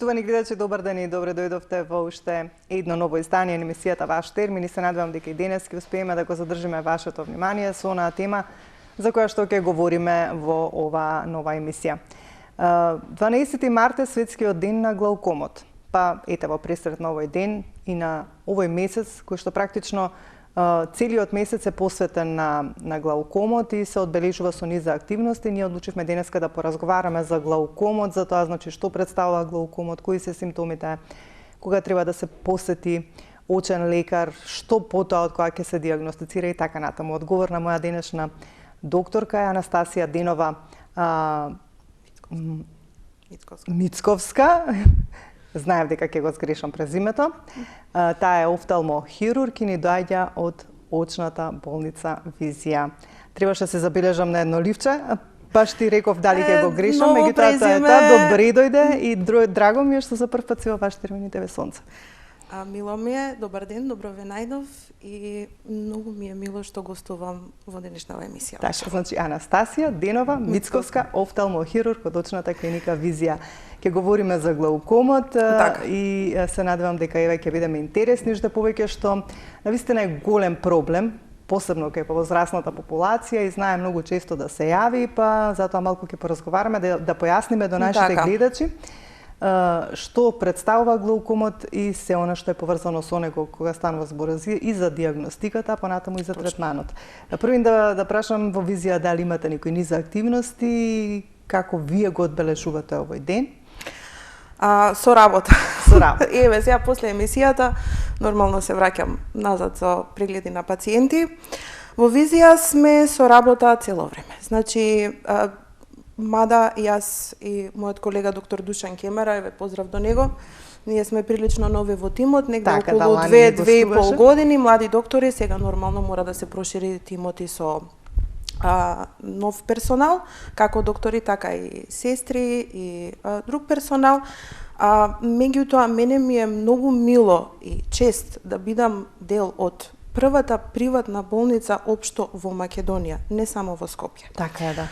Почитувани гледачи, добар ден и добре дојдовте во уште едно ново издание на емисијата Ваш термин и се надевам дека и денес ќе успееме да го задржиме вашето внимание со онаа тема за која што ќе говориме во ова нова емисија. 12 март е светскиот ден на глаукомот. Па ете во пресред на овој ден и на овој месец кој што практично целиот месец е посветен на глаукомот и се одбележува со низа активности. Ние одлучивме денеска да поразговараме за глаукомот, за тоа значи што представува глаукомот, кои се симптомите, кога треба да се посети очен лекар, што потоа од кога ќе се дијагностицира и така натаму. Одговор на моја денешна докторка е Анастасија Денова Мицковска. Знаев дека ќе го згрешам презимето. Таа е офталмохирург и ни доаѓа од очната болница Визија. Требаше да се забележам на едно ливче, баш ти реков дали ќе го грешам, меѓутоа тоа е тоа, добре дојде и драго ми е што за прв пат си во Ваш термин Тебе сонце. Мило ми е, добар ден, добро ве најдов и многу ми е мило што гостувам во денешната емисија. Така, значи Анастасија Денова Мицковска, офталмохирург од очната клиника Визија. Ќе говориме за глаукомот и се надевам дека еве ќе бидеме интересни, што повеќе што навистина е голем проблем, посебно кај возрастната популација и знае многу често да се јави, па затоа малку ќе поразговараме да појасниме до нашите гледачи што представува глаукомот и се она што е поврзано со него кога станува збор и за дијагностиката, понатаму и за третманот. Првин да прашам во Визија дали имате некои низа активности и како вие го одбележувате овој ден? Со работа. Со работа. Еве, сега после емисијата нормално се враќам назад за прегледи на пациенти. Во Визија сме со работа цело време. Значи, мада јас и мојот колега доктор Душан Кемера, еве поздрав до него, ние сме прилично нови во тимот, негде околу 2-2,5 години, млади доктори, сега нормално мора да се прошири тимот и со нов персонал, како доктори, така и сестри и друг персонал. Меѓутоа, мене ми е многу мило и чест да бидам дел од првата приватна болница општо во Македонија, не само во Скопје. Така е, да.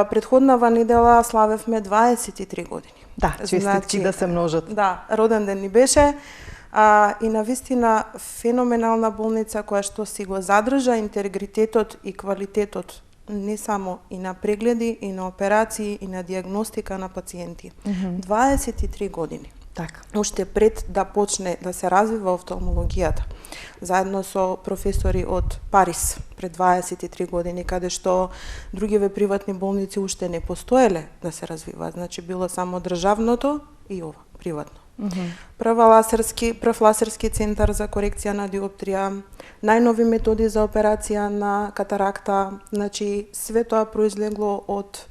Предходнава недела славевме 23 години. Да, честитки да се множат. Да, роден ден ни беше. И навистина феноменална болница која што си го задржа интегритетот и квалитетот не само и на прегледи, и на операции, и на дијагностика на пациенти. 23 години. Така. Уште пред да почне да се развива офталмологијата. Заедно со професори од Париз пред 23 години, каде што другиве приватни болници уште не постоеле да се развиваат. Значи било само државното и ова, приватно. Прв ласерски центар за корекција на диоптрија, најнови методи за операција на катаракта, значи све тоа произлегло од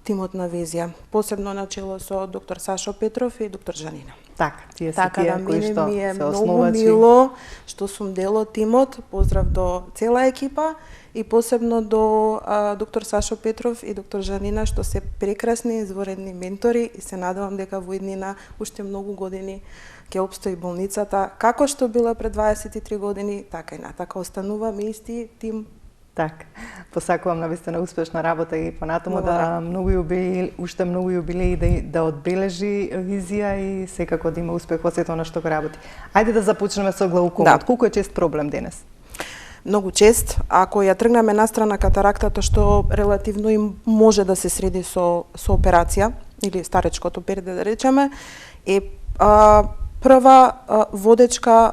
тимот на Визија, посебно начело со доктор Сашо Петров и доктор Жанина. Така, тие се тие кои што ми е се многу основачи. мило што сум дел од тимот, поздрав до цела екипа и посебно до доктор Сашо Петров и доктор Жанина што се прекрасни изворедни ментори и се надевам дека во иднина уште многу години ќе опстои болницата како што била пред 23 години, така и натака остануваме исти тим. Така. Посакувам навистина успешна работа и понатаму да уште многу јубилеи да одбележи Визија и секако да има успех во сето она што го работи. Ајде да започнеме со глаукомот. Колку е чест проблем денес? Многу чест. Ако ја тргнеме настрана катарактата, што релативно им може да се среди со операција, или старечкото перде да речеме, е прва водечка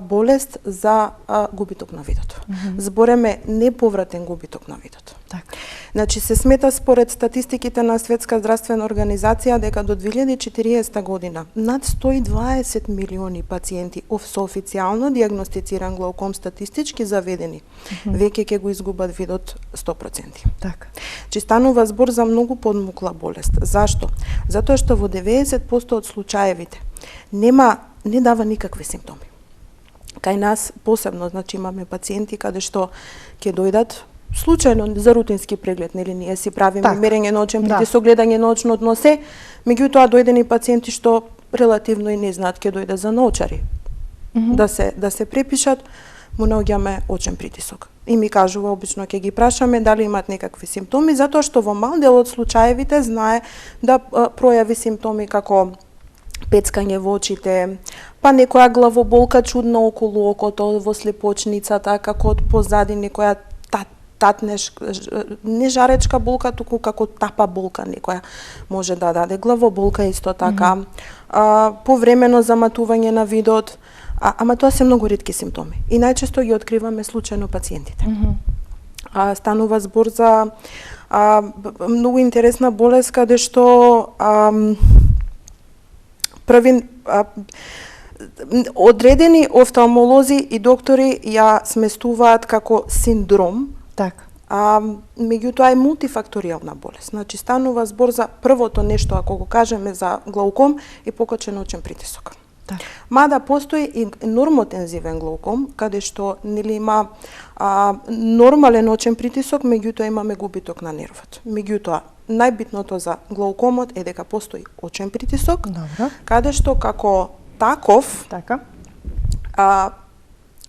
болест за губиток на видот. Збореме неповратен губиток на видот. Така. Значи се смета според статистиките на Светска здравствена организација дека до 2040 година над 120 милиони пациенти со официјално дијагностициран глауком статистички заведени веќе ќе го изгубат видот 100%. Така. Чи станува збор за многу подмукла болест. Зашто? Затоа што во 90% од случаевите не дава никакви симптоми. Кај нас посебно, значи имаме пациенти каде што ќе дојдат случајно за рутински преглед, нели ние си правиме мерење на очен притисок, гледање на очно дно се, меѓутоа дојдени пациенти што релативно и не знаат ќе дојде за научари. Да се препишат, му наоѓаме очен притисок. и ми кажува, обично ќе ги прашаме дали имаат некакви симптоми, затоа што во мал дел од случаевите знае да пројави симптоми како пецкање во очите, па некоја главоболка чудна околу окото, во слепочницата, како од позади некоја татнеш, не жаречка болка, туку како тапа болка некоја може да даде. Главоболка исто така, повремено заматување на видот, ама тоа се многу ретки симптоми. И најчесто ги откриваме случајно пациентите. Станува збор за многу интересна болест каде што одредени офталмолози и доктори ја сместуваат како синдром. Така. Меѓутоа е мултифакторијална болест. Значи станува збор за првото нешто, ако го кажеме за глауком, е покачен очен притисок. Так. Мада постои и нормотензивен глауком, каде што нели има нормален очен притисок, меѓутоа имаме губиток на нервот. Меѓутоа, најбитното за глаукомот е дека постои очен притисок, Добро. каде што како таков Така.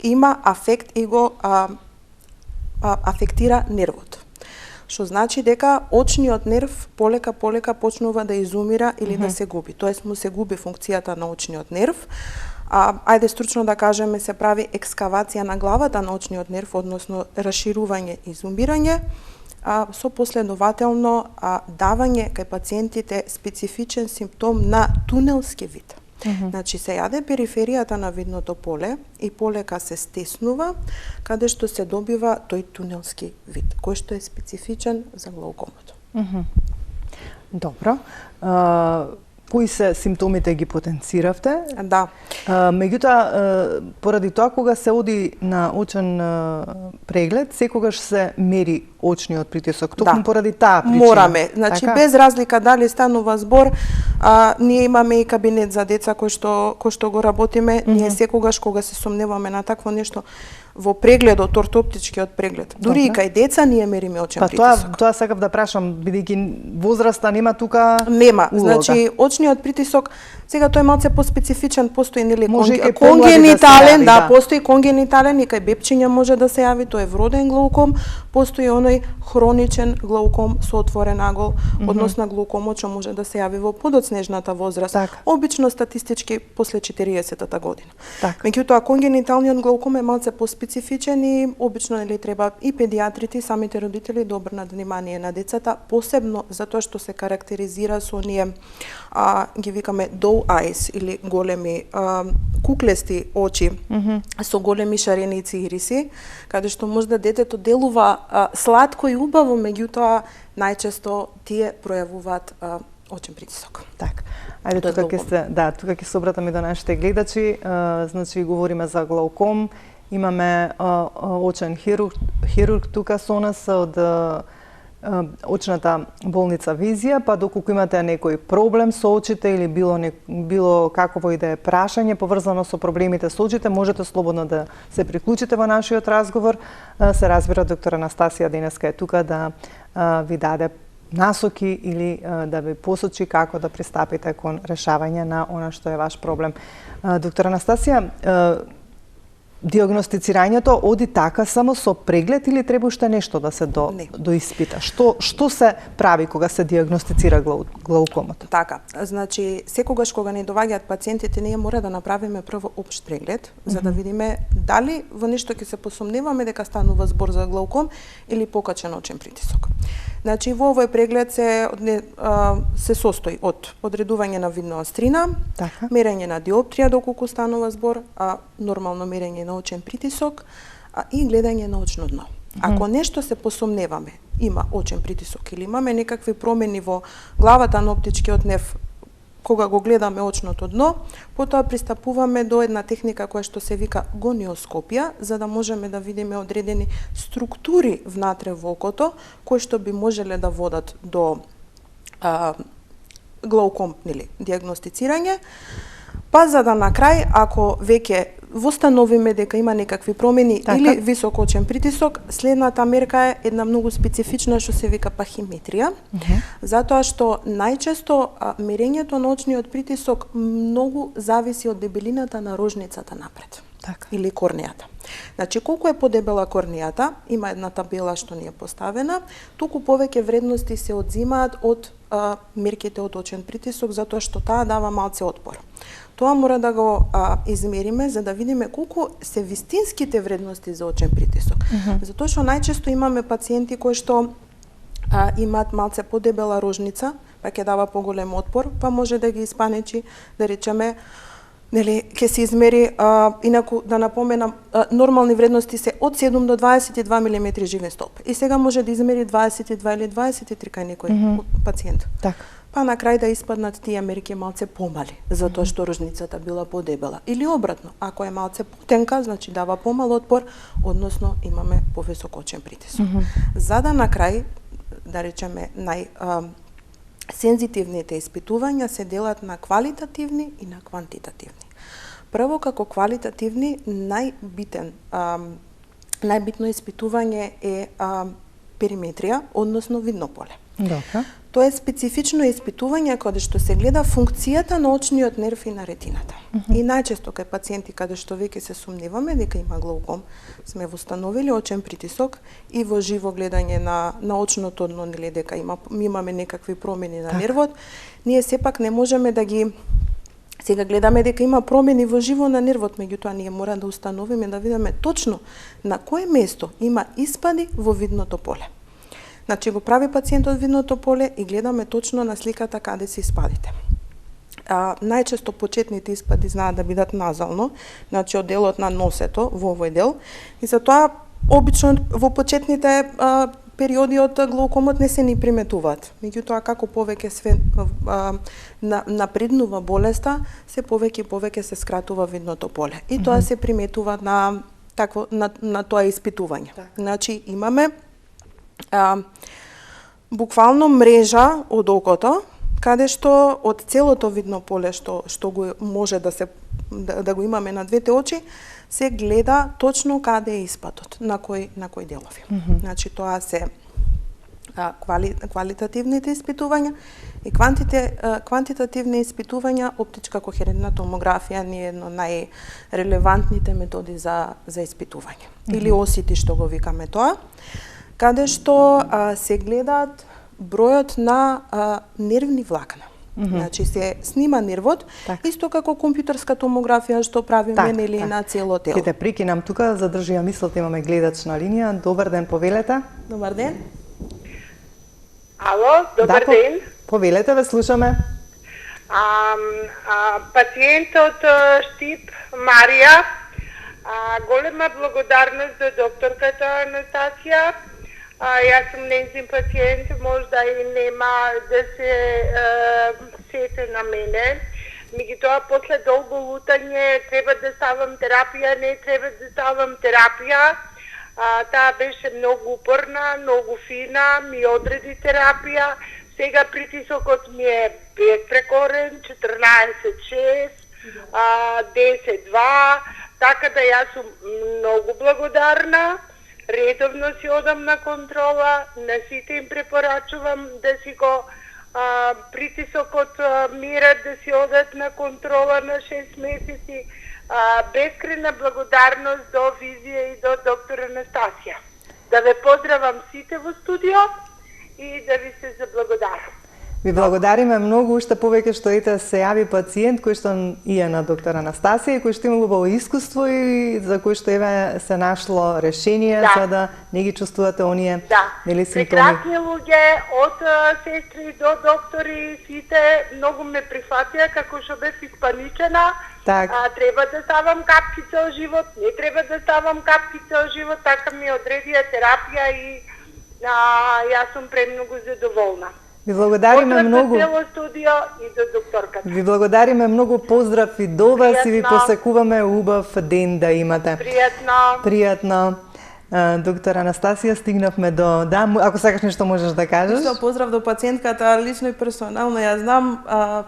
има афект и го афектира нервот. Што значи дека очниот нерв полека почнува да изумира или да се губи. Тоест му се губи функцијата на очниот нерв. Ајде стручно да кажеме, се прави екскавација на главата на очниот нерв, односно расширување и изумирање, со последователно давање кај пациентите специфичен симптом на тунелски вид. Значи се јаде периферијата на видното поле и полека се стеснува, каде што се добива тој тунелски вид, кој што е специфичен за глаукомот. Добро. Кои се симптомите ги потенциравте? Да. Меѓутоа, поради тоа кога се оди на очен преглед, секогаш се мери очниот притисок. Токму поради таа причина. Мораме. Значи така? Без разлика дали станува збор, ние имаме и кабинет за деца кој што го работиме, ние секогаш кога се сомневаме на такво нешто во прегледот, ортоптичкиот преглед. Дури и кај деца ние мериме очен притисок. Тоа сакав да прашам, бидејќи возраста нема тука нема. улога. Значи очниот притисок сега тој е малце поспецифичен, постои нели конгенитален, да, постои конгенитален и кај бебчиња може да се јави, тој е вроден глауком, постои оној хроничен глауком со отворен агол, односно глаукомот што може да се јави во подоцнежната возраст, така. Обично статистички после 40-та година. Така. Меѓутоа конгениталниот глауком е малце поспецифичен и обично нели треба и педиатрите и самите родители да обрнат внимание на децата, посебно затоа што се карактеризира со оние ги викаме doe eyes или големи куклести очи со големи шареници ириси, каде што може да детето делува сладко и убаво, меѓутоа најчесто тие пројавуваат очен притисок. Така. Ајде тука ќе се обратам и до нашите гледачи. Значи говориме за глауком. Имаме очен хирург тука со нас од очната болница Визија, па доколку имате некој проблем со очите или било каково и да е прашање поврзано со проблемите со очите, можете слободно да се приклучите во нашиот разговор. Се разбира, доктор Анастасија денеска е тука да ви даде насоки или да ви посочи како да пристапите кон решавање на она што е ваш проблем. Доктор Анастасија, диагностицирањето оди така само со преглед или треба уште нешто да се доиспита? Што се прави кога се диагностицира глаукомот? Така, значи секогаш кога ни доаѓаат пациентите, ние мора да направиме прво општ преглед за да видиме дали во нешто ќе се посомневаме дека станува збор за глауком или покачен очен притисок. Значи во овој преглед се состои од одредување на видна острина, така. Мерење на диоптрија доколку станува збор, нормално мерење на очен притисок и гледање на очно дно. Ако нешто се посомневаме, има очен притисок или имаме некакви промени во главата на оптичкиот нерв, кога го гледаме очното дно, потоа пристапуваме до една техника која што се вика гониоскопија, за да можеме да видиме одредени структури внатре во окото, кои што би можеле да водат до глауком или диагностицирање. Па за да на крај, ако веќе востановиме дека има некакви промени или висок очен притисок, следната мерка е една многу специфична што се вика пахиметрија, затоа што најчесто мерењето на очниот притисок многу зависи од дебелината на рожницата напред или корнејата. Значи, колку е подебела корнијата, има една табела што ни е поставена, туку повеќе вредности се одзимаат од мерките од очен притисок, затоа што таа дава малце отпор. Тоа мора да го измериме за да видиме колку се вистинските вредности за очен притисок. Затоа што најчесто имаме пациенти кои што имаат малце подебела рожница, па ќе дава поголем отпор, па може да ги испанечи, да речеме, нели, ќе се измери, инаку да напоменам, нормални вредности се од 7 до 22 мм живен столб. И сега може да измери 22 или 23 кај некој пациент. Така. Па на крај да испаднат тие мерки малце помали, затоа што рожницата била подебела. Или обратно, ако е малце потенка, значи дава помал отпор, односно имаме повисок очен притисок. За да на крај, да речеме, сензитивните испитувања се делат на квалитативни и на квантитативни. Прво, како квалитативни, најбитно испитување е периметрија, односно видно поле. Добро. Тоа е специфично испитување каде што се гледа функцијата на очниот нерв и на ретината. И најчесто кај пациенти каде што веќе се сумневаме дека има глауком, сме восстановили очен притисок и во живо гледање на очното дно, нели, дека имаме некакви промени на нервот, ние сепак не можеме да ги сега гледаме дека има промени во живо на нервот, меѓутоа ние мора да установиме да видиме точно на кое место има испади во видното поле. Значи го прави пациентот видното поле и гледаме точно на сликата каде се испадите. Најчесто почетните испади знаат да бидат назално, значи од делот на носето во овој дел, и затоа обично во почетните периоди од глаукомот не се ни приметуваат. Меѓутоа како повеќе све напреднува болеста, се повеќе и повеќе се скратува видното поле. И тоа се приметува на тоа испитување. Значи имаме буквално мрежа од окото, каде што од целото видно поле што го може да го имаме на двете очи, се гледа точно каде е испадот, на кои делови. Значи тоа се квалитативните испитувања и квантитативни испитувања. Оптичка кохерентна томографија ни е едно најрелевантните методи за испитување. Или осити што го викаме тоа, каде што се гледаат бројот на нервни влакна. Значи се снима нервот, исто како компјутерска томографија што правиме нели на цело тело. Ќе те прекинам тука, задржи ја мислот, имаме гледач на линија. Добар ден, повелете. Добар ден. Ало, добар ден. Повелете, ве слушаме. Пациентот Штип Марија, голема благодарност до докторката Анастасија. Јас сум нејзин пациент, можда и нема да се сете на мене. Меѓутоа, после долго лутање, треба да ставам терапија, не треба да ставам терапија. Таа беше многу упорна, многу фина, ми одреди терапија. Сега притисокот ми е безпрекорен, 14,6, 10,2, така да јас сум многу благодарна. Редовно си одам на контрола, на сите им препорачувам да си го притисокот мерат, да си одат на контрола на 6 месеци. Бескрајна благодарност до Визија и до доктор Анастасија. Да ве поздравам сите во студио и да ви се заблагодарам. Ви благодариме многу, уште повеќе што се јави пациент кој што и е на доктор Анастасија и кој што има убаво искуство и за кој што се нашло решение за да не ги чувствувате оние нели симптоми. Прекрасни луѓе од сестри до доктори, сите многу ме прифатија како што бев испаничена. Треба да ставам капки цел живот, не треба да ставам капки цел живот, така ми одредија терапија и јас сум премногу задоволна. Ви благодариме многу. Поздрав за цело студио и до докторката. Ви благодариме многу, поздрав и до вас и ви посекуваме убав ден да имате. Пријатно. Доктор Анастасија, стигнавме до... Да, ако сакаш нешто можеш да кажеш. Исто поздрав до пациентката, лично и персонално. Ја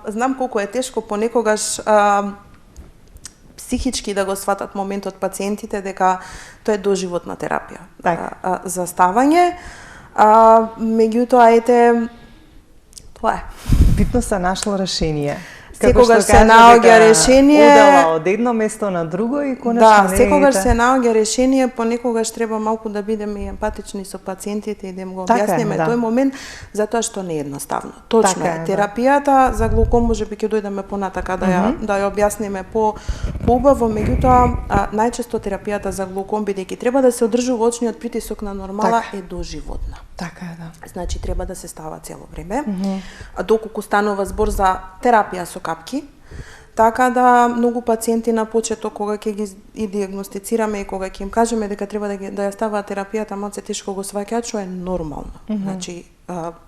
знам колку е тешко понекогаш психички да го сватат моментот пациентите дека тоа е доживотна терапија за ставање. Меѓутоа, ете, тоа е. Битно се нашло решение. секогаш се наоѓа решение. Одела од едно место на друго и конечно да, секогаш се наоѓа решение, понекогаш треба малку да бидеме емпатични со пациентите и да им го објасниме тој момент, затоа што не е едноставно. Точно е. Терапијата за глауком можеби ќе дојдеме понатака да ја објасниме поубаво, меѓутоа најчесто терапијата за глауком, бидејќи треба да се одржува очниот притисок на нормала, е доживотна. Така е, да. Значи треба да се става цело време. Доколку станува збор за терапија со капки, така да многу пациенти на почеток кога ќе ги и диагностицираме и кога ќе им кажеме дека треба да ја ставаат терапијата, малце тешко го сваќаат, што е нормално. Значи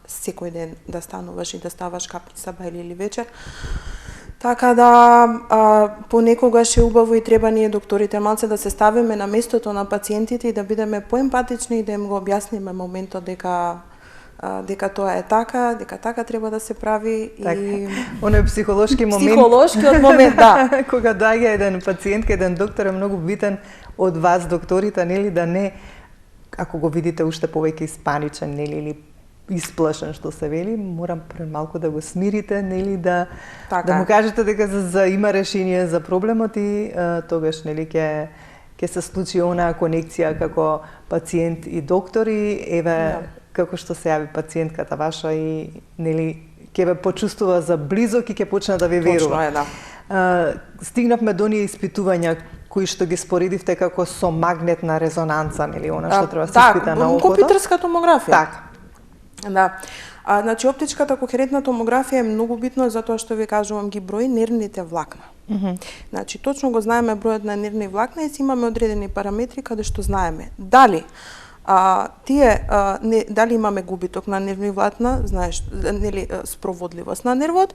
секој ден да стануваш и да ставаш капки саба или вечер. Така да понекогаш е убаво и треба ние докторите малце да се ставиме на местото на пациентите и да бидеме поемпатични и да им го објасниме моментот дека тоа е така, дека така треба да се прави и оној психолошки момент. Психолошкиот момент, да. Кога доаѓа еден пациент кај еден доктор е многу битен од вас докторите, нели, да не, ако го видите уште повеќе испаничен, нели, или исплашен, што се вели, морам пред малку да го смирите, нели, да му кажете дека за има решение за проблемот и тогаш, нели, ќе се случи онаа конекција како пациент и доктор и еве како што се јави пациентката ваша и нели ќе ве почувствува за близок и ќе почне да ви верува. Точно е, да. Стигнавме до оние испитувања кои што ги споредивте како со магнетна резонанца, нели, она што треба да се испита на окото. Компјутерска томографија. Така. Да. Значи оптичката кохерентна томографија е многу битна затоа што ви кажувам ги брои нервните влакна. Значи точно го знаеме бројот на нервни влакна и си имаме одредени параметри каде што знаеме дали дали имаме губиток на нервни влакна, знаеш, нели, спроводливост на нервот,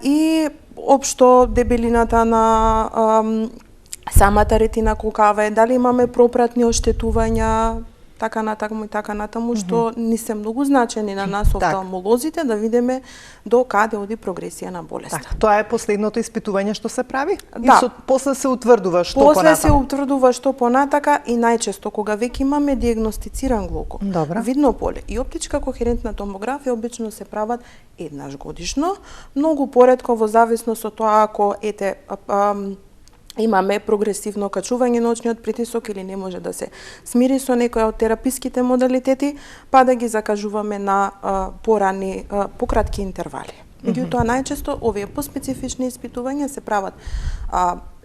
и општо дебелината на самата ретина колкава е, дали имаме пропратни оштетувања, така натаму, што не се многу значени на нас офталмолозите, да видиме до каде оди прогресија на болеста. Тоа е последното испитување што се прави? Да. И после се утврдува што понатака? После се утврдува што понатака и најчесто кога веќе имаме диагностициран глауком, видно поле и оптичка кохерентна томографија обично се прават еднаш годишно, многу поретко во зависност од тоа ако имаме прогресивно качување на очниот притисок или не може да се смири со некој од тераписките модалитети, па да ги закажуваме на порани, пократки интервали. Меѓутоа најчесто овие поспецифични испитувања се прават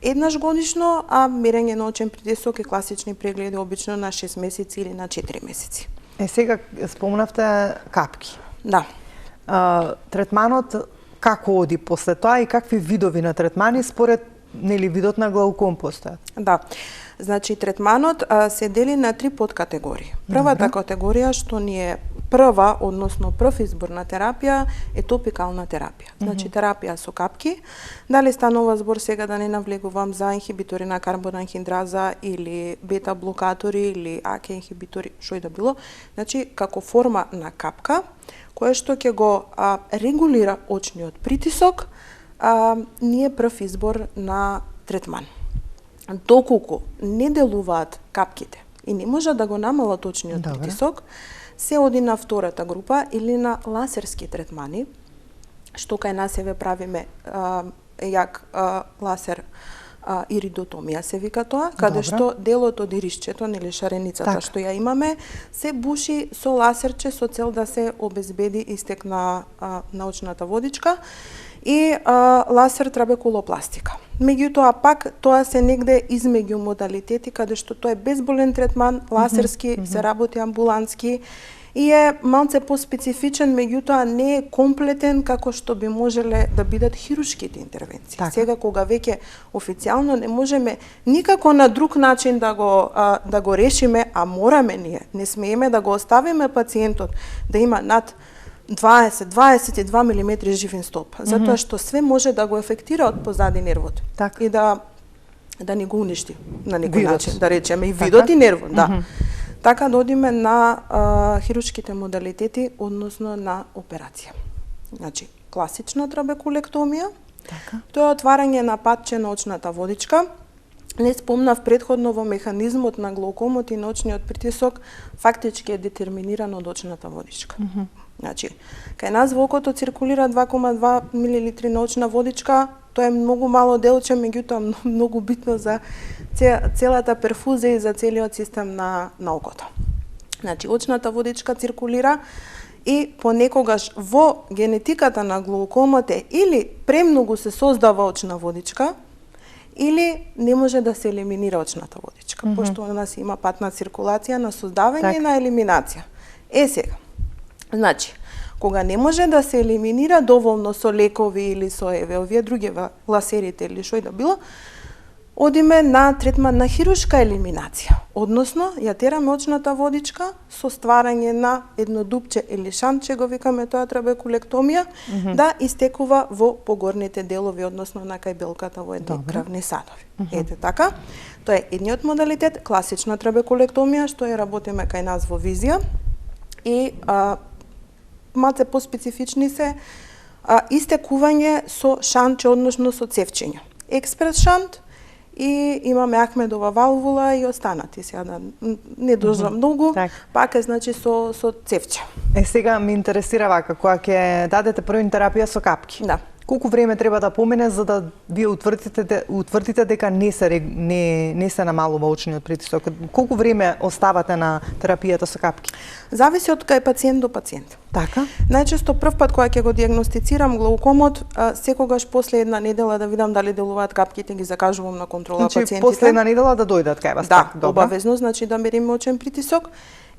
еднаш годишно, а мерење на очен притисок и класични прегледи обично на 6 месеци или на 4 месеци. Сега спомнавте капки. Да. Третманот како оди после тоа и какви видови на третмани според нели видот на глауком постојат? Да. Значи третманот се дели на 3 подкатегории. Првата категорија што ни е прва, односно прв избор на терапија е топикална терапија. Значи терапија со капки. Дали станува збор сега да не навлегувам за инхибитори на карбонанхидраза или бета блокатори или АК инхибитори, што и да било. Значи како форма на капка која што ќе го регулира очниот притисок, ние прв избор на третман. Доколку не делуваат капките и не може да го намалат очниот притисок, се оди на втората група или на лазерски третмани, што кај нас еве правиме јак лазер иридотомија се вика тоа, каде што делот од ирисчето, нели шареницата што ја имаме, се буши со лазерче со цел да се обезбеди истек на очната водичка и лазер трабекулопластика. Меѓутоа пак тоа се негде измеѓу модалитети каде што тоа е безболен третман, лазерски, се работи амбулантски и е малце поспецифичен, меѓутоа не е комплетен како што би можеле да бидат хируршките интервенции. Сега кога веќе официјално не можеме никако на друг начин да го решиме, а мораме ние, не смееме да го оставиме пациентот да има над 20-22 мм живин столб, затоа што све може да го ефектира од позади нервот и да ни го уништи на некој начин, да речеме и видот и нервот, Така да одиме на хируршките модалитети, односно на операција. Значи, класична трабекулектомија, тоа е отварање на патче на очната водичка. Не спомнав предходно во механизмот на глаукомот и на очниот притисок фактички е детерминиран од очната водичка. Значи, кај нас во окото циркулира 2,2 мл на очна водичка, тоа е многу мало делче, меѓутоа многу битно за целата перфузија и за целиот систем на окото. Значи, очната водичка циркулира и понекогаш во генетиката на глаукомот е или премногу се создава очна водичка, или не може да се елиминира очната водичка, пошто у нас има патна циркулација на создавање и на елиминација. Сега, значи, кога не може да се елиминира доволно со лекови или со овие други ласерите или што и да било, одиме на третман на хируршка елиминација, односно ја тераме очната водичка со стварање на едно дупче или шантче, го викаме тоа трабекулектомија, да истекува во погорните делови, односно на кај белката во едни крвни садови. Ете така, тоа е едниот модалитет, класична трабекулектомија, што ја работиме кај нас во Визија, и малце поспецифични се истекување со шантче, односно со цевчиња. Експрес шант, и имаме Ахмедова валвула и останати. Сега да не дожам многу, пак е значи со цевче. Сега ме интересира вака, кога ќе дадете првин терапија со капки. Да. Колку време треба да помине за да вие утврдите дека не се намалува очниот притисок? Колку време оставате на терапијата со капки? Зависи од кај пациент до пациент. Така? Најчесто прв пат кога ќе го диагностицирам глаукомот, секогаш после една недела да видам дали делуваат капките, ги закажувам на контрола пациентите. Значи после една недела да дојдат кај вас? Да, обавезно, значи да мериме очен притисок.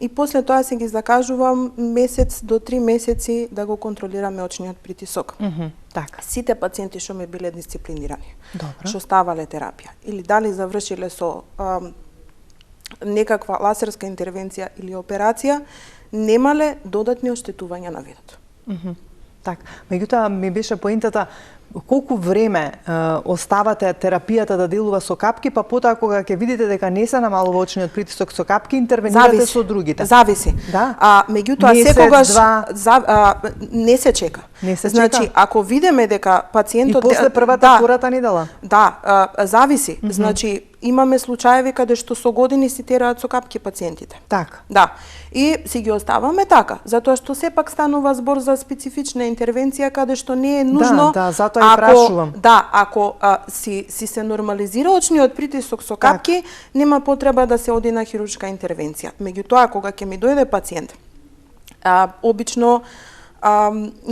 И после тоа се ги закажувам месец до 3 месеци да го контролираме очниот притисок. Така. Сите пациенти што ме биле дисциплинирани, Добро. што ставале терапија, или дали завршиле со некаква ласерска интервенција или операција, немале додатни оштетувања на видот. Така. Меѓутоа ми беше поентата колку време оставате терапијата да делува со капки, па потоа кога ќе видите дека не се намалува очниот притисок со капки, интервенирате со другите. Зависи. Да. Меѓутоа секогаш не се чека. Не се значи, чека. ако видиме дека пациентот и после првата втората недела. Да, зависи. Значи, имаме случаеви каде што со години си тераат со капки пациентите. Така. Да. И си ги оставаме така, затоа што сепак станува збор за специфична интервенција каде што не е нужно. Да, затоа и прашувам. Да, ако си се нормализира очниот притисок со капки, нема потреба да се оди на хируршка интервенција. Меѓутоа, кога ќе ми дојде пациент, обично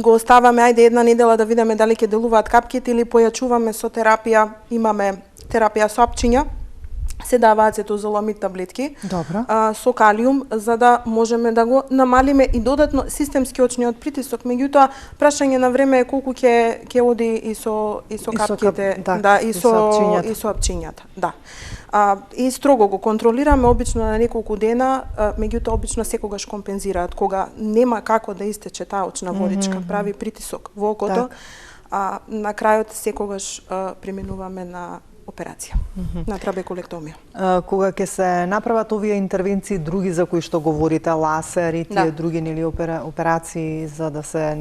го оставаме ајде една недела да видиме дали ќе делуваат капките или појачуваме со терапија, имаме терапија со апчиња, се даваат цетозоламид таблетки со калиум за да можеме да го намалиме и додатно системски очниот притисок. Меѓутоа, прашање на време е колку ќе оди и со капките, и со апчињата. Да. И строго го контролираме обично на неколку дена, меѓутоа обично секогаш компензираат кога нема како да истече таа очна водичка, прави притисок во окото, на крајот секогаш преминуваме на операција, на трабекулектомија. Кога ќе се направат овие интервенции други за кои што говорите, ласер и тие други операции за да се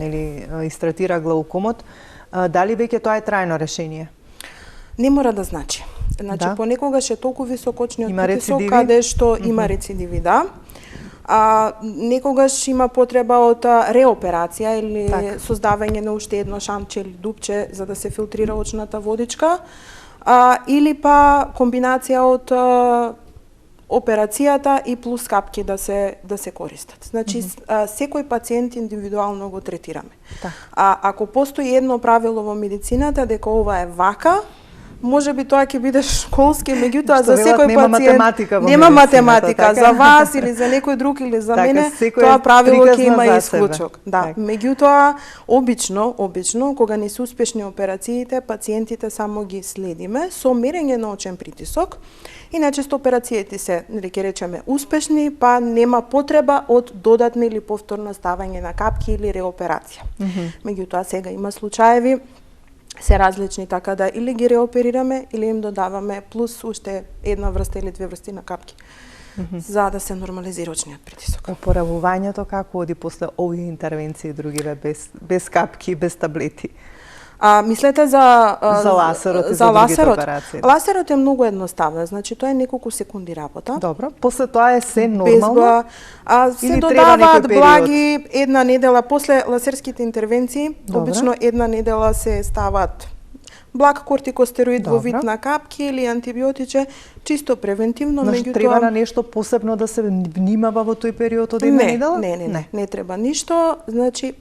истретира глаукомот, дали веќе тоа е трајно решение? Не мора да значи. Значи, понекогаш е толку висок очниот притисок каде што има рецидиви, да. Некогаш има потреба од реоперација или создавање на уште едно шантче или дупче за да се филтрира очната водичка, или па комбинација од операцијата и плюс капки да се користат. Значи, секој пациент индивидуално го третираме. Ако постои едно правило во медицината дека ова е вака, може би тоа ќе биде школски, меѓутоа за секој пациент нема математика за вас или за некој друг или за мене, тоа правило ќе има исклучок. Да, меѓутоа обично кога не се успешни операциите, пациентите само ги следиме со мерење на очен притисок. И најчесто операциите се, ќе речеме, успешни, па нема потреба од додатно или повторно ставање на капки или реоперација. Меѓутоа сега има случаеви се различни, така да или ги реоперираме или им додаваме плюс уште една врста или две врсти на капки за да се нормализира очниот притисок. Опоравувањето како оди после овие интервенции другиве без капки, без таблети? Мислете за ласерот и за другите операции. Ласерот е многу едноставно, значи тоа е неколку секунди работа. Добро, после тоа е се нормално? Се додаваат благи една недела после ласерските интервенции. Добро. Обично една недела се стават благ кортикостероид во вид на капки или антибиотиче, чисто превентивно, меѓутоа треба на нешто посебно да се внимава во тој период од една недела? Не треба ништо, значи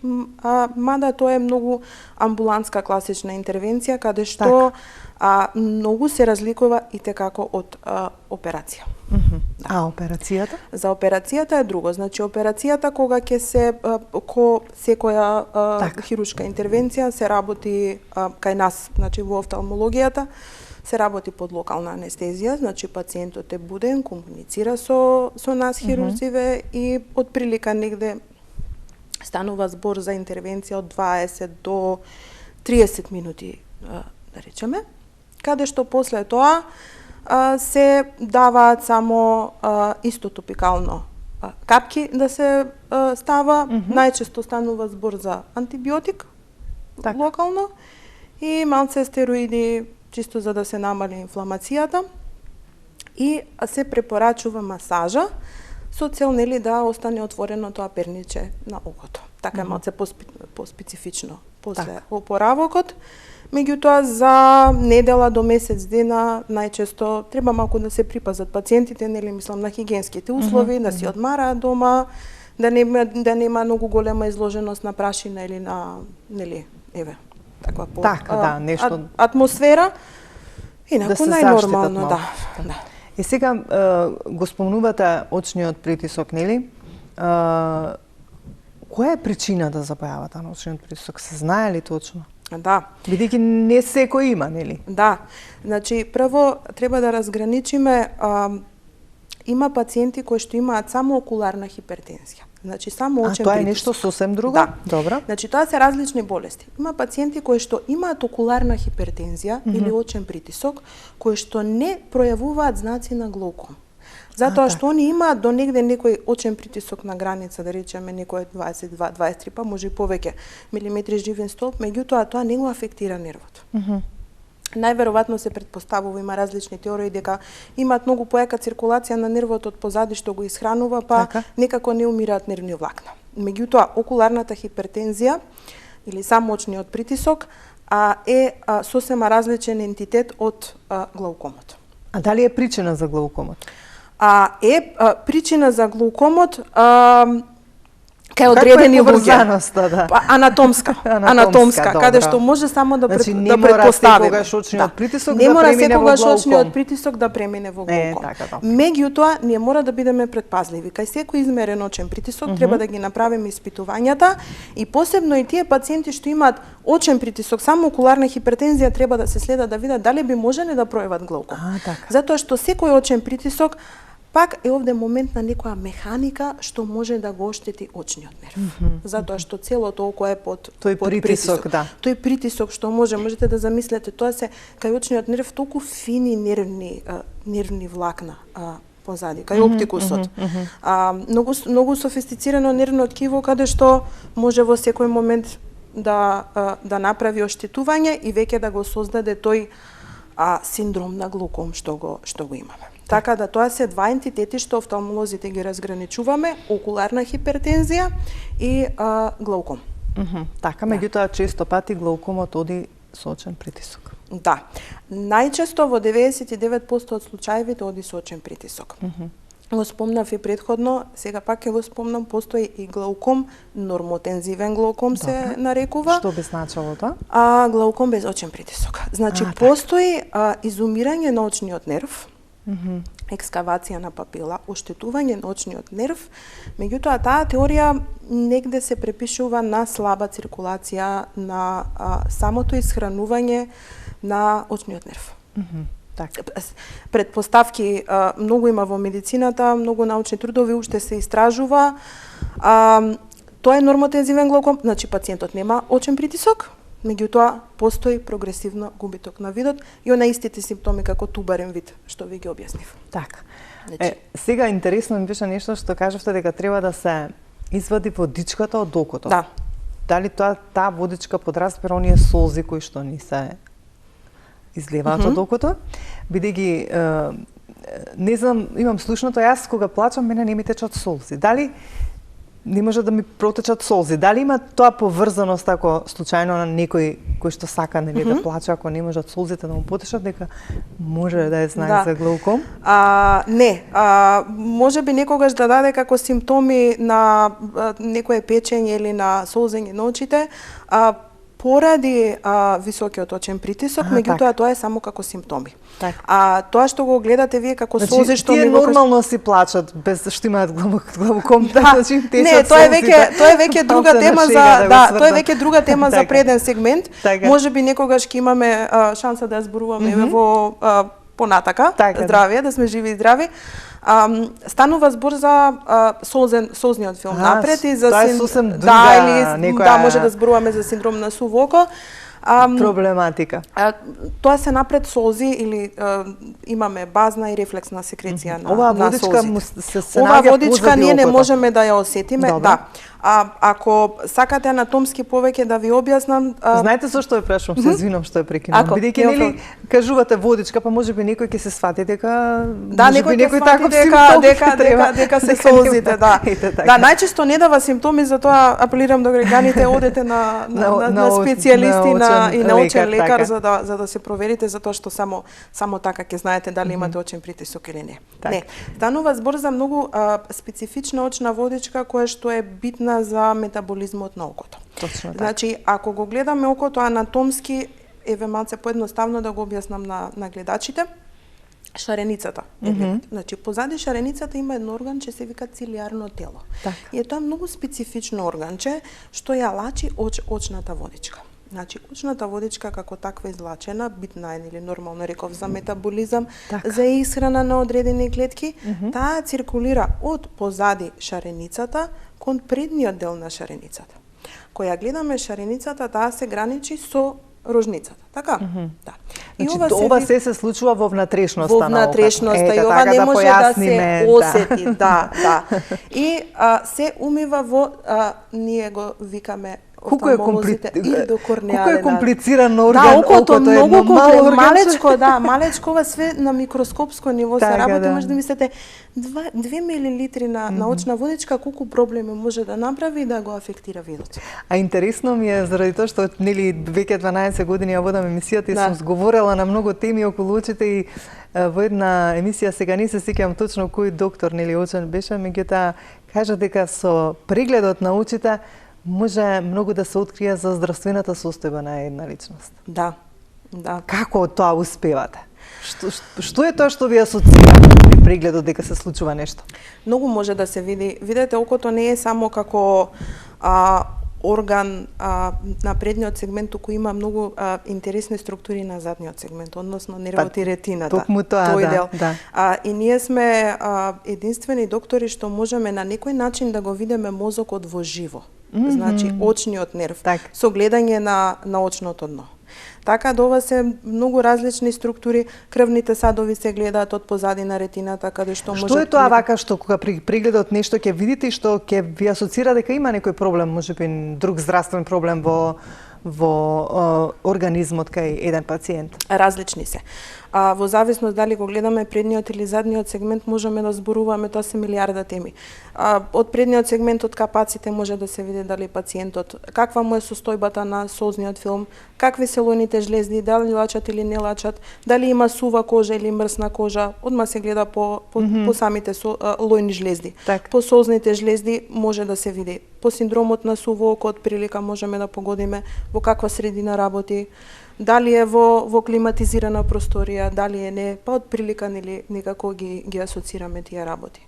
мада тоа е многу амбулантска класична интервенција каде што многу се разликува и текако од операција. А операцијата? За операцијата е друго. Значи операцијата кога ќе се секоја хируршка интервенција се работи кај нас, значи во офталмологијата се работи под локална анестезија, значи пациентот е буден, комуницира со нас хирурзиве и од прилика негде станува збор за интервенција од 20 до 30 минути, да речеме, каде што после тоа се даваат само исто топикално капки да се става, најчесто станува збор за антибиотик локално и малце стероиди чисто за да се намали инфламацијата и се препорачува масажа со цел нели да остане отворено тоа перниче на окото. Така е малце поспецифично после опоравокот. Меѓутоа, за недела до месец дена, најчесто треба малку да се припазат пациентите, нели мислам на хигиенските услови, да си одмараат дома, да нема многу голема изложеност на прашина или на, нели, таква нешто атмосфера. Инаку да најнормално, да. И сега го спомнувате очниот притисок, нели? Која е причината за појавата на очниот притисок? Се знае ли точно? Да. Бидејќи не секој има, нели? Да. Значи, прво треба да разграничиме, има пациенти кои што имаат само окуларна хипертензија. Значи само очен притисок. Тоа е нешто сосем друго? Да. Добро. Значи тоа се различни болести. Има пациенти кои што имаат окуларна хипертензија или очен притисок, кои што не пројавуваат знаци на глауком. Затоа што они имаат до негде некој очен притисок на граница, да речеме некој 22-23, па може и повеќе милиметри живен столб, меѓутоа тоа не го афектира нервот. Најверојатно се претпоставува, има различни теории дека имаат многу појака циркулација на нервот од позади што го исхранува, па некако не умираат нервни влакна. Меѓутоа, окуларната хипертензија или само очниот притисок е сосема различен ентитет од глаукомот. А дали е причина за глаукомот? Причина за глаукомот кај одредени луѓе. Анатомска, каде што може само да претпоставиме. Не мора секогаш очниот притисок да премине во глауком. Меѓутоа, ние мора да бидеме предпазливи. Кај секој измерен очен притисок треба да ги направиме испитувањата и посебно и тие пациенти што имаат очен притисок, само окуларна хипертензија треба да се следат да видат дали би можеле да пројават глауком. Затоа што секој очен притисок пак е овде момент на некоја механика што може да го оштети очниот нерв. Затоа што целото око е под притисок. Тој притисок што можете да замислете, тоа се кај очниот нерв толку фини нервни влакна позади, кај оптикусот. Многу софистицирано нервно ткиво каде што може во секој момент да направи оштетување и веќе да го создаде тој синдром на глауком што го имаме. Така да тоа се два ентитети што офталмолозите ги разграничуваме, окуларна хипертензија и глауком. Така, меѓутоа често пати глаукомот оди со очен притисок. Да. Најчесто во 99% од случаевите оди со очен притисок. Го спомнав и претходно, сега пак ќе го спомнам, постои и глауком, нормотензивен глауком се нарекува. Што би значило тоа? Глауком без очен притисок. Значи, постои изумирање на очниот нерв, екскавација на папила, оштетување на очниот нерв, меѓутоа таа теорија негде се препишува на слаба циркулација на самото исхранување на очниот нерв. Предпоставки многу има во медицината, многу научни трудови уште се истражува. Тоа е нормотензивен глауком, значи пациентот нема очен притисок, меѓутоа постои прогресивно губиток на видот и она истите симптоми како тубарен вид, што ви ги објаснив. Така. Сега интересно ми беше нешто што кажавте дека треба да се извади водичката од окото. Да. дали таа водичка подразбира оние солзи кои што ни се изливаат од окото, бидејќи не знам, имам слушното, јас кога плачам, мене не ми течат солзи. Дали не може да ми протечат солзи? Дали има тоа поврзаност ако случајно на некој кој што сака нели да плаче, ако не можат солзите да му потечат, дека може да е знак за глауком? Не, може би некогаш да даде како симптоми на некое печење или на солзење на очите, поради високиот очен притисок, меѓутоа тоа е само како симптоми. Тоа што го гледате вие како солзи што тие нормално си плачат без што имаат главоком, значи не, тоа е веќе друга тема за тоа е веќе друга тема за преден сегмент. Може би некогаш ќе имаме шанса да ја зборуваме во понатака, здравје, да сме живи и здрави. Станува збор за солзниот филм напред и за може да зборуваме за синдром на суво око. Проблематика. Тоа се напред солзи или имаме базна и рефлексна секреција на солзи. Оваа водичка ние не можеме да ја осетиме. Да. Ако сакате анатомски повеќе да ви објаснам, знаете зошто ја прашувам, се извинувам што ја прекинувам. Бидејќи нели кажувате водичка, па можеби некој ќе се сфати дека некој таков дека се солзите, да. Да, најчесто не дава симптоми, затоа апелирам до граѓаните одете на специјалисти и на очен лекар за да се проверите, затоа што само така ќе знаете дали имате очен притисок или не. Не, станува збор за многу специфична очна водичка која што е битна за метаболизмот на окото. Точно така. Значи, ако го гледаме окото анатомски, еве малце поедноставно да го објаснам на гледачите, шареницата. Значи, позади шареницата има едно органче се вика цилиарно тело. И е тоа многу специфично органче што ја лачи очната водичка. Значи, очната водичка како таква излачена, битна е или нормално реков за метаболизам, за исхрана на одредени клетки, таа циркулира од позади шареницата кон предниот дел на шареницата. Која гледаме шареницата, таа се граничи со рожницата, така? Да. И ова се случува во внатрешноста на окото. Во внатрешноста, и ова не може да се осети, да. И се умива во, ние го викаме колку е комплициран орган, да, окото е многу малечко, малечко, ова све на микроскопско ниво се работи, може да мислите 2 милилитри на очна водичка колку проблеми може да направи и да го афектира видот. А интересно ми е заради тоа што нели веќе 12 години ја водам емисијата и сум зговорела на многу теми околу очите и во една емисија сега не се сеќавам точно кој доктор нели очен беше, меѓутоа кажа дека со прегледот на очите може многу да се открие за здравствената состојба на една личност. Да. Како тоа успевате? Што е тоа што ви асоцирате при прегледот дека се случува нешто? Многу може да се види. Видете, окото не е само како орган на предниот сегмент, туку има многу интересни структури на задниот сегмент, односно нервот и ретината. Токму тоа, да. И ние сме единствени доктори што можеме на некој начин да го видиме мозокот во живо. Значи, очниот нерв, со гледање на очното дно. Така да ова се многу различни структури, крвните садови се гледаат од позади на ретината, каде што може... Што е тоа вака што кога при прегледот нешто ќе видите и што ќе ви асоцира дека има некој проблем, можеби друг здравствен проблем во организмот кај еден пациент? Различни се. Во зависност дали го гледаме предниот или задниот сегмент, можеме да зборуваме, тоа се милиарда теми. Од предниот сегмент, од капаците може да се види дали пациентот, каква му е состојбата на солзниот филм, какви се лојните жлезди, дали лачат или не лачат, дали има сува кожа или мрсна кожа, одма се гледа по самите лојни жлезди. По солзните жлезди може да се види. По синдромот на суво око, од прилика можеме да погодиме во каква средина работи, дали е во климатизирана просторија, дали е не, па од прилика нели некако ги асоцираме тие работи.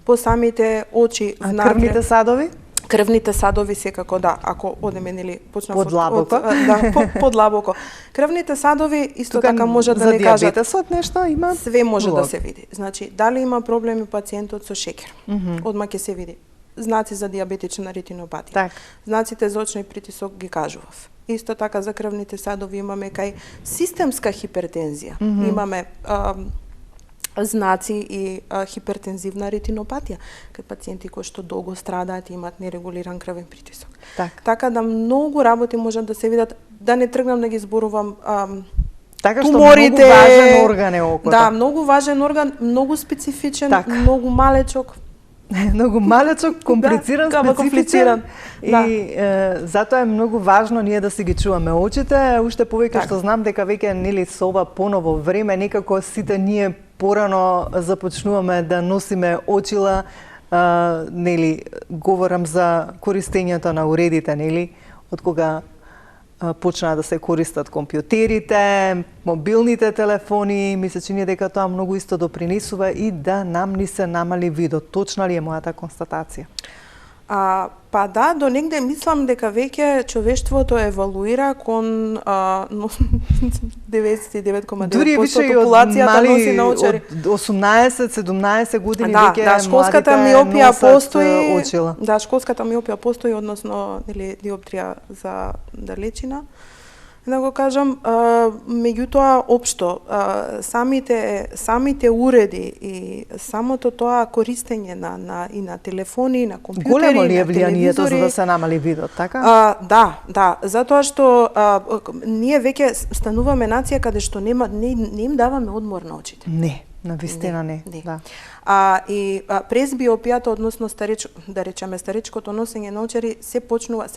По самите очи, крвните садови? Крвните садови секако да, ако одеме нели почнав подлабоко. Подлабоко. Крвните садови исто така може да не кажат. За диабетесот нешто има? Све може да се види. Значи, дали има проблеми пациентот со шекер? Одма ќе се види. Знаци за диабетична ретинопатија. Знаците за очни притисок ги кажував. Исто така за крвните садови имаме кај системска хипертензија. Имаме знаци и хипертензивна ретинопатија, кај пациенти кои што долго страдаат и имаат нерегулиран крвен притисок. Така да многу работи можат да се видат, да не тргнам да ги зборувам Така што туморите, многу важен орган е окото. Да, многу важен орган, многу специфичен, многу малечок. Многу малечок, комплициран, специфичен. И затоа е многу важно ние да си ги чуваме очите, уште повеќе што знам дека веќе нели со ова поново време некако сите ние порано започнуваме да носиме очила, нели говорам за користењето на уредите, нели, од кога почнаа да се користат компјутерите, мобилните телефони, ми се чини дека тоа многу исто допринесува и да нам ни се намали видот. Точна ли е мојата констатација? Па да, до негде мислам дека веќе човештвото еволуира кон 99,9% популацијата носи наочари. Од 18-17 години веќе младите школската миопија постои. очила. Да, школската миопија постои, односно нели диоптрија за далечина. Да го кажам, меѓутоа општо самите уреди и самото тоа користење и на телефони, и на компјутери, големо ли е на влијанието телевизори, за да се намали видот, така? Да, затоа што ние веќе стануваме нација каде што не им даваме одмор на очите. Не, навистина не. Да. През биопијата, односно да речеме старечкото носење на очари, се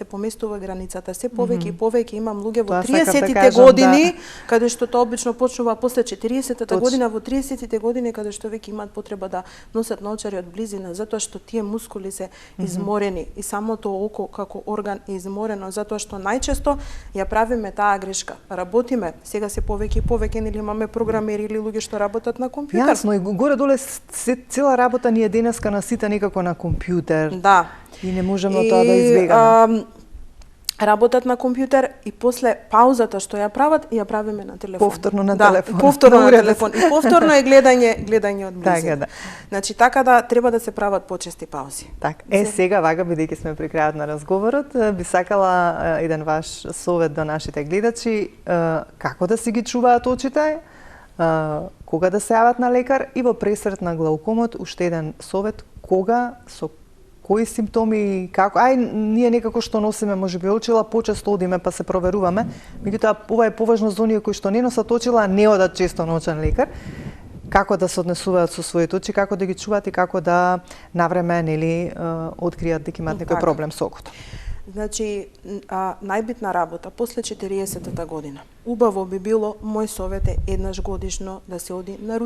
поместува границата, се повеќе и повеќе имам луѓе во 30-тите години, каде што тоа обично почнува после 40-та година, во 30-тите години каде што веќе имаат потреба да носат наочари од близина, затоа што тие мускули се изморени и самото око како орган е изморено, затоа што најчесто ја правиме таа грешка. Работиме, сега се повеќе и повеќе, нели имаме програмери или луѓе што работат на компјутер. Јасно, и горе-доле цела работа ни е денеска на сите некако на компјутер. Да. И не можеме тоа да избегаме. Работат на компјутер и после паузата што ја прават, ја правиме на телефон. Повторно на телефон. Повторно на телефон. И повторно е гледање од близо. Така да. Значи така да треба да се прават почести паузи. Така. Сега вака бидејќи сме при крајот на разговорот, би сакала еден ваш совет до нашите гледачи, како да си ги чуваат очите, кога да се јават на лекар и во пресрет на глаукомот уште еден совет, кога, со кои симптоми, како, ние некако што носиме можеби очила, почесто одиме па се проверуваме, меѓутоа ова е поважно за оние кои што не носат очила, не одат често на очен лекар, како да се однесуваат со своите очи, како да ги чуваат и како да навреме нели откријат дека имаат некој проблем со окото. Значи, најбитна работа после 40-та година. Убаво би било, мој совет е еднаш годишно да се оди на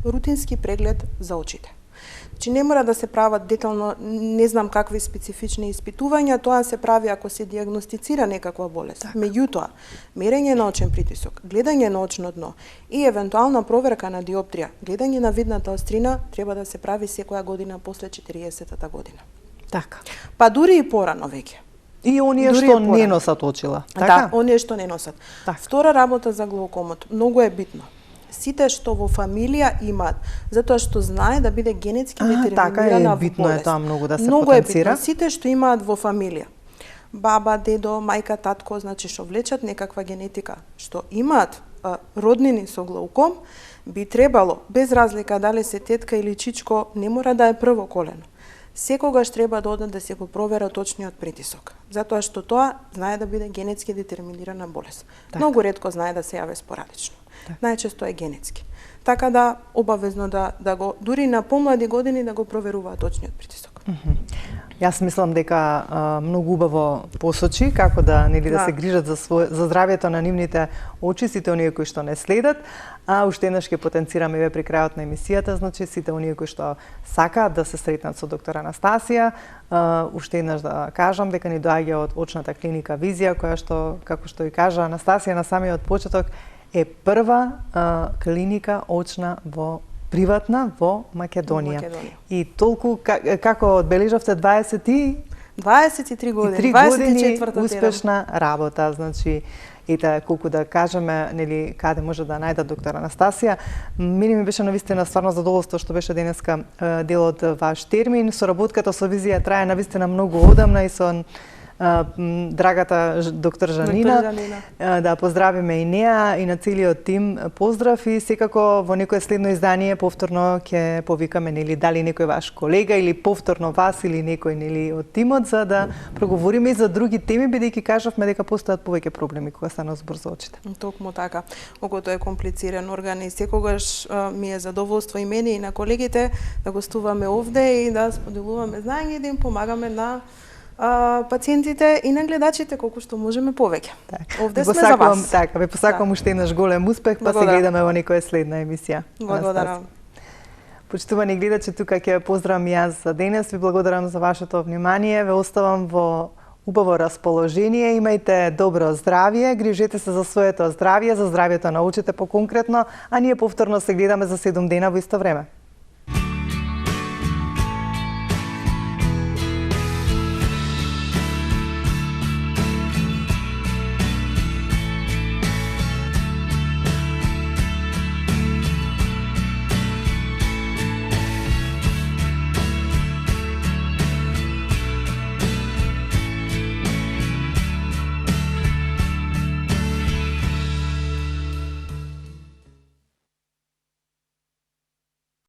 рутински преглед за очите. Значи, не мора да се прават детално, не знам какви специфични испитувања, тоа се прави ако се диагностицира некаква болест. Меѓутоа, мерење на очен притисок, гледање на очно дно и евентуална проверка на диоптрија, гледање на видната острина треба да се прави секоја година после 40-та година. Така. Па дури и порано веќе. И оние што не носат очила, така? Да, оние што не носат. Так. Втора работа за глаукомот, многу е битно. Сите што во фамилија имаат, затоа што знае да биде генетски детерминирана така е, болест. битно е тоа многу да се многу потенцира. Многу е битно. Сите што имаат во фамилија, баба, дедо, мајка, татко, значи што влечат некаква генетика, што имаат роднини со глауком, би требало, без разлика дали се тетка или чичко, не мора да е прво колено. Секогаш треба да одат да се го проверат очниот притисок, затоа што тоа знае да биде генетски детерминирана болест. Так. Многу ретко знае да се јави спорадично. Так. Најчесто е генетски. Така да обавезно да го дури на помлади години да го проверуваат очниот притисок. Јас мислам дека многу убаво посочи како да се грижат за здравјето на нивните очи, сите оние кои што не следат, а уште еднаш ќе потенцираме ве при крајот на емисијата, значи сите оние кои што сакаат да се сретнат со доктор Анастасија, уште еднаш да кажам дека ни доаѓа од очната клиника Визија, која што, како што и кажа Анастасија на самиот почеток, е прва клиника очна приватна во Македонија. И толку, како одбележавте 23 години, 24 успешна работа, значи, ете, колку да кажеме, нели, каде може да најдат доктор Анастасија. Мене ми беше навистина стварно задоволство што беше денеска дел од ваш термин. Соработката со Визија трае навистина многу одамна и со драгата доктор Жанина. Да поздравиме и неа и на целиот тим. Поздрав и секако во некое следно издание повторно ќе повикаме нели дали некој ваш колега или повторно вас или некој нели од тимот за да проговориме и за други теми, бидејќи кажавме дека постојат повеќе проблеми кога стана збор за очите. Токму така. Окото е комплициран орган и секогаш ми е задоволство и мене и на колегите да гостуваме овде и да споделуваме знаење и да им помагаме на пациентите и на гледачите колку што можеме повеќе. Овде сме за вас. Така, ве посакувам уште еднаш голем успех, па се гледаме во некоја следна емисија. Благодарам. Почитувани гледачи, тука ќе поздравам и јас за денес. Ви благодарам за вашето внимание. Ве оставам во убаво расположение. Имајте добро здравје, грижете се за своето здравје, за здравјето на очите поконкретно, а ние повторно се гледаме за 7 дена во исто време.